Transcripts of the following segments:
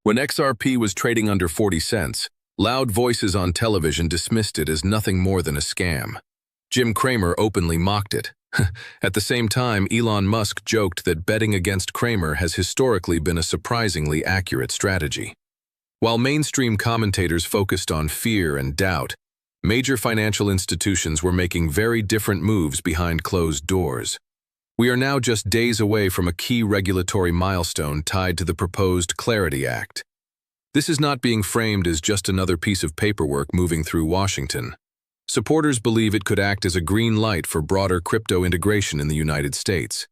When XRP was trading under 40 cents, loud voices on television dismissed it as nothing more than a scam. Jim Cramer openly mocked it. At the same time, Elon Musk joked that betting against Cramer has historically been a surprisingly accurate strategy. While mainstream commentators focused on fear and doubt, major financial institutions were making very different moves behind closed doors. We are now just days away from a key regulatory milestone tied to the proposed Clarity Act. This is not being framed as just another piece of paperwork moving through Washington. Supporters believe it could act as a green light for broader crypto integration in the United States.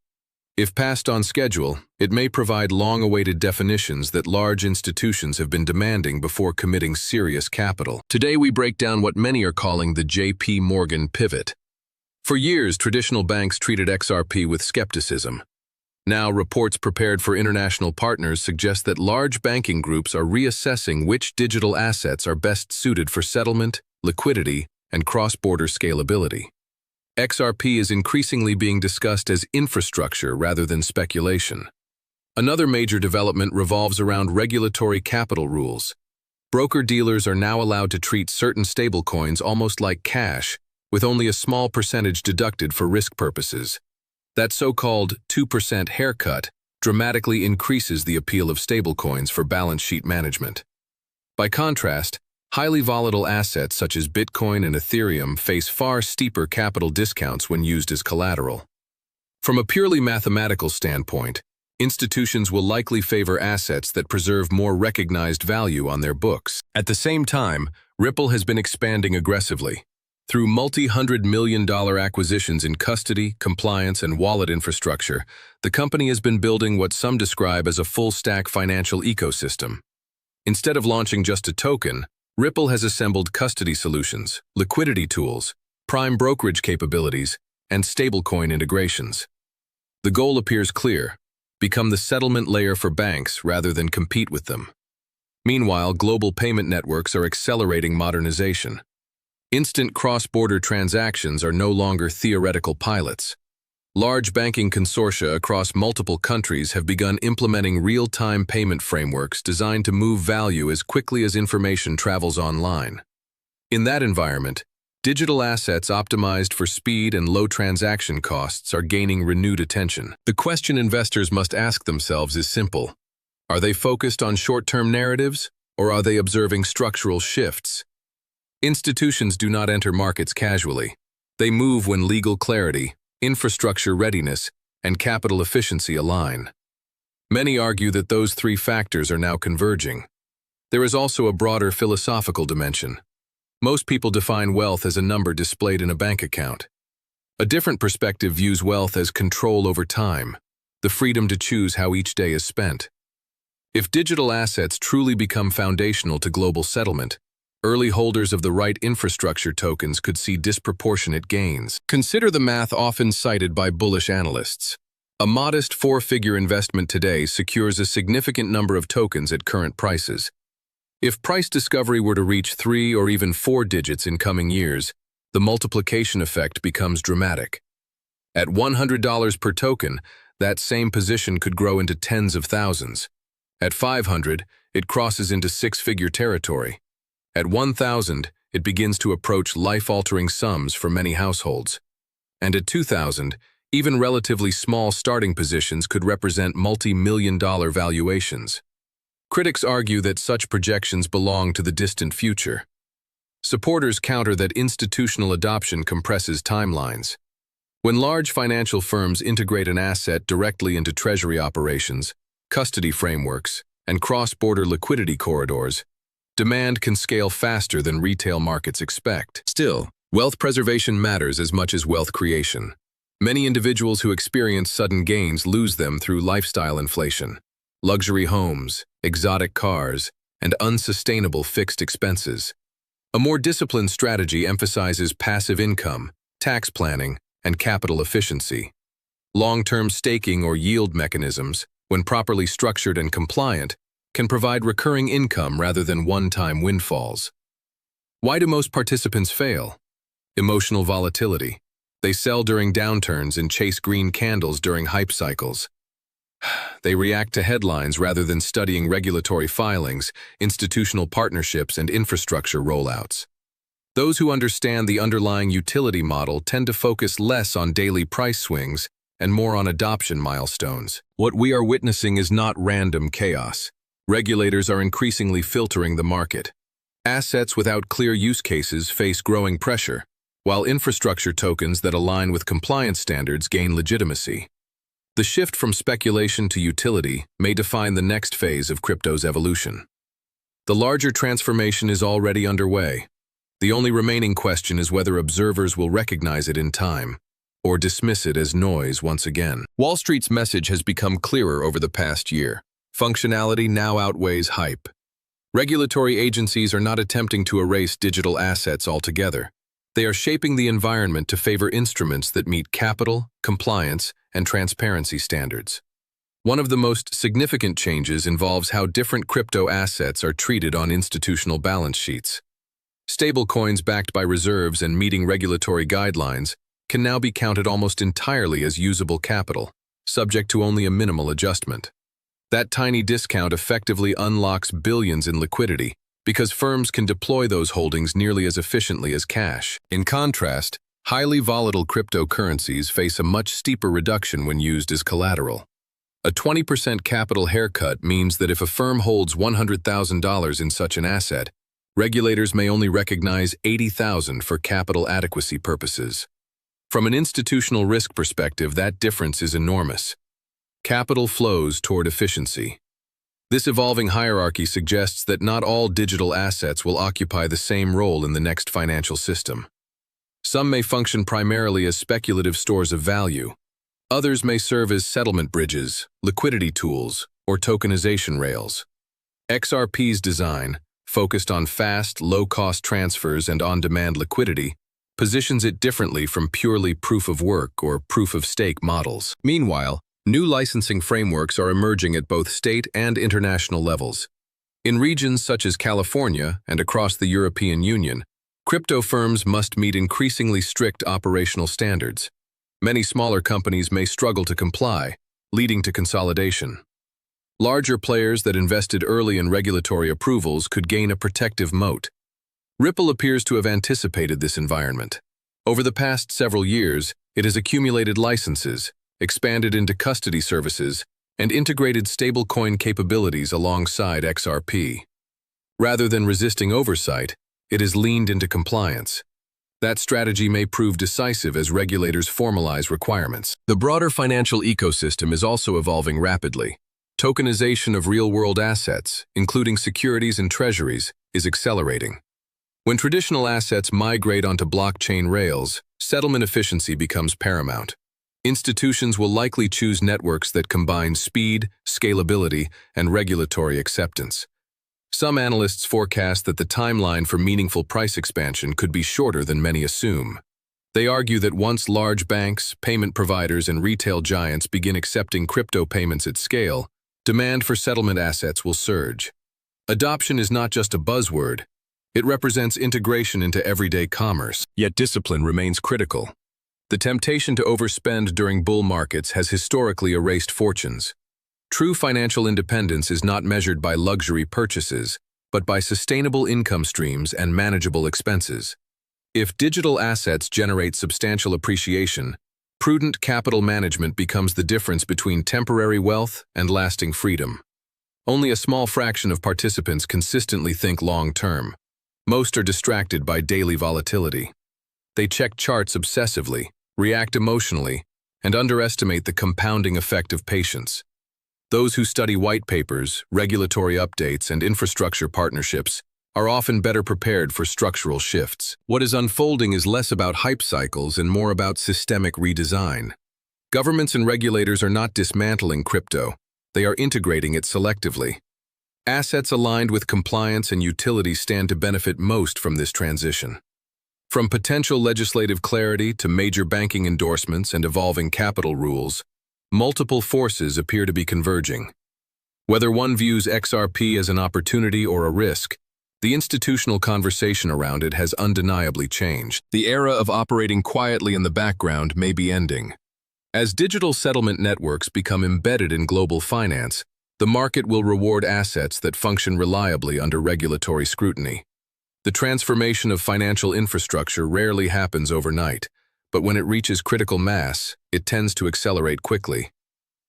If passed on schedule, it may provide long-awaited definitions that large institutions have been demanding before committing serious capital. Today we break down what many are calling the JPMorgan pivot. For years, traditional banks treated XRP with skepticism. Now, reports prepared for international partners suggest that large banking groups are reassessing which digital assets are best suited for settlement, liquidity, and cross-border scalability. XRP is increasingly being discussed as infrastructure rather than speculation. Another major development revolves around regulatory capital rules. Broker-dealers are now allowed to treat certain stablecoins almost like cash, with only a small percentage deducted for risk purposes. That so-called 2% haircut dramatically increases the appeal of stablecoins for balance sheet management. By contrast, highly volatile assets such as Bitcoin and Ethereum face far steeper capital discounts when used as collateral. From a purely mathematical standpoint, institutions will likely favor assets that preserve more recognized value on their books. At the same time, Ripple has been expanding aggressively. Through multi-hundred-million-dollar acquisitions in custody, compliance, and wallet infrastructure, the company has been building what some describe as a full-stack financial ecosystem. Instead of launching just a token, Ripple has assembled custody solutions, liquidity tools, prime brokerage capabilities, and stablecoin integrations. The goal appears clear: become the settlement layer for banks rather than compete with them. Meanwhile, global payment networks are accelerating modernization. Instant cross-border transactions are no longer theoretical pilots. Large banking consortia across multiple countries have begun implementing real-time payment frameworks designed to move value as quickly as information travels online. In that environment, digital assets optimized for speed and low transaction costs are gaining renewed attention. The question investors must ask themselves is simple: are they focused on short-term narratives, or are they observing structural shifts? Institutions do not enter markets casually. They move when legal clarity, infrastructure readiness, and capital efficiency align. Many argue that those three factors are now converging. There is also a broader philosophical dimension. Most people define wealth as a number displayed in a bank account. A different perspective views wealth as control over time, the freedom to choose how each day is spent. If digital assets truly become foundational to global settlement, early holders of the right infrastructure tokens could see disproportionate gains. Consider the math often cited by bullish analysts. A modest four-figure investment today secures a significant number of tokens at current prices. If price discovery were to reach 3 or even 4 digits in coming years, the multiplication effect becomes dramatic. At $100 per token, that same position could grow into tens of thousands. At 500, it crosses into six-figure territory. At 1,000, it begins to approach life-altering sums for many households. And at 2,000, even relatively small starting positions could represent multi-million-dollar valuations. Critics argue that such projections belong to the distant future. Supporters counter that institutional adoption compresses timelines. When large financial firms integrate an asset directly into treasury operations, custody frameworks, and cross-border liquidity corridors, demand can scale faster than retail markets expect. Still, wealth preservation matters as much as wealth creation. Many individuals who experience sudden gains lose them through lifestyle inflation, luxury homes, exotic cars, and unsustainable fixed expenses. A more disciplined strategy emphasizes passive income, tax planning, and capital efficiency. Long-term staking or yield mechanisms, when properly structured and compliant, can provide recurring income rather than one-time windfalls. Why do most participants fail? Emotional volatility. They sell during downturns and chase green candles during hype cycles. They react to headlines rather than studying regulatory filings, institutional partnerships, and infrastructure rollouts. Those who understand the underlying utility model tend to focus less on daily price swings and more on adoption milestones. What we are witnessing is not random chaos. Regulators are increasingly filtering the market. Assets without clear use cases face growing pressure, while infrastructure tokens that align with compliance standards gain legitimacy. The shift from speculation to utility may define the next phase of crypto's evolution. The larger transformation is already underway. The only remaining question is whether observers will recognize it in time, or dismiss it as noise once again. Wall Street's message has become clearer over the past year. Functionality now outweighs hype. Regulatory agencies are not attempting to erase digital assets altogether. They are shaping the environment to favor instruments that meet capital, compliance, and transparency standards. One of the most significant changes involves how different crypto assets are treated on institutional balance sheets. Stablecoins backed by reserves and meeting regulatory guidelines can now be counted almost entirely as usable capital, subject to only a minimal adjustment. That tiny discount effectively unlocks billions in liquidity because firms can deploy those holdings nearly as efficiently as cash. In contrast, highly volatile cryptocurrencies face a much steeper reduction when used as collateral. A 20% capital haircut means that if a firm holds $100,000 in such an asset, regulators may only recognize $80,000 for capital adequacy purposes. From an institutional risk perspective, that difference is enormous. Capital flows toward efficiency. This evolving hierarchy suggests that not all digital assets will occupy the same role in the next financial system. Some may function primarily as speculative stores of value. Others may serve as settlement bridges, liquidity tools, or tokenization rails. XRP's design, focused on fast, low-cost transfers and on-demand liquidity, positions it differently from purely proof-of-work or proof-of-stake models. Meanwhile, new licensing frameworks are emerging at both state and international levels. In regions such as California and across the European Union, crypto firms must meet increasingly strict operational standards. Many smaller companies may struggle to comply, leading to consolidation. Larger players that invested early in regulatory approvals could gain a protective moat. Ripple appears to have anticipated this environment. Over the past several years, it has accumulated licenses, expanded into custody services, and integrated stablecoin capabilities alongside XRP. Rather than resisting oversight, it has leaned into compliance. That strategy may prove decisive as regulators formalize requirements. The broader financial ecosystem is also evolving rapidly. Tokenization of real-world assets, including securities and treasuries, is accelerating. When traditional assets migrate onto blockchain rails, settlement efficiency becomes paramount. Institutions will likely choose networks that combine speed, scalability, and regulatory acceptance. Some analysts forecast that the timeline for meaningful price expansion could be shorter than many assume. They argue that once large banks, payment providers, and retail giants begin accepting crypto payments at scale, demand for settlement assets will surge. Adoption is not just a buzzword. It represents integration into everyday commerce, yet discipline remains critical. The temptation to overspend during bull markets has historically erased fortunes. True financial independence is not measured by luxury purchases, but by sustainable income streams and manageable expenses. If digital assets generate substantial appreciation, prudent capital management becomes the difference between temporary wealth and lasting freedom. Only a small fraction of participants consistently think long-term. Most are distracted by daily volatility. They check charts obsessively, react emotionally, and underestimate the compounding effect of patience. Those who study white papers, regulatory updates, and infrastructure partnerships are often better prepared for structural shifts. What is unfolding is less about hype cycles and more about systemic redesign. Governments and regulators are not dismantling crypto, they are integrating it selectively. Assets aligned with compliance and utility stand to benefit most from this transition. From potential legislative clarity to major banking endorsements and evolving capital rules, multiple forces appear to be converging. Whether one views XRP as an opportunity or a risk, the institutional conversation around it has undeniably changed. The era of operating quietly in the background may be ending. As digital settlement networks become embedded in global finance, the market will reward assets that function reliably under regulatory scrutiny. The transformation of financial infrastructure rarely happens overnight, but when it reaches critical mass, it tends to accelerate quickly.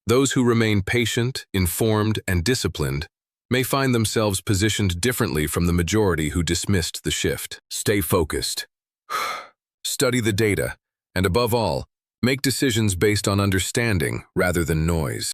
Those who remain patient, informed, and disciplined may find themselves positioned differently from the majority who dismissed the shift. Stay focused. Study the data, and above all, make decisions based on understanding rather than noise.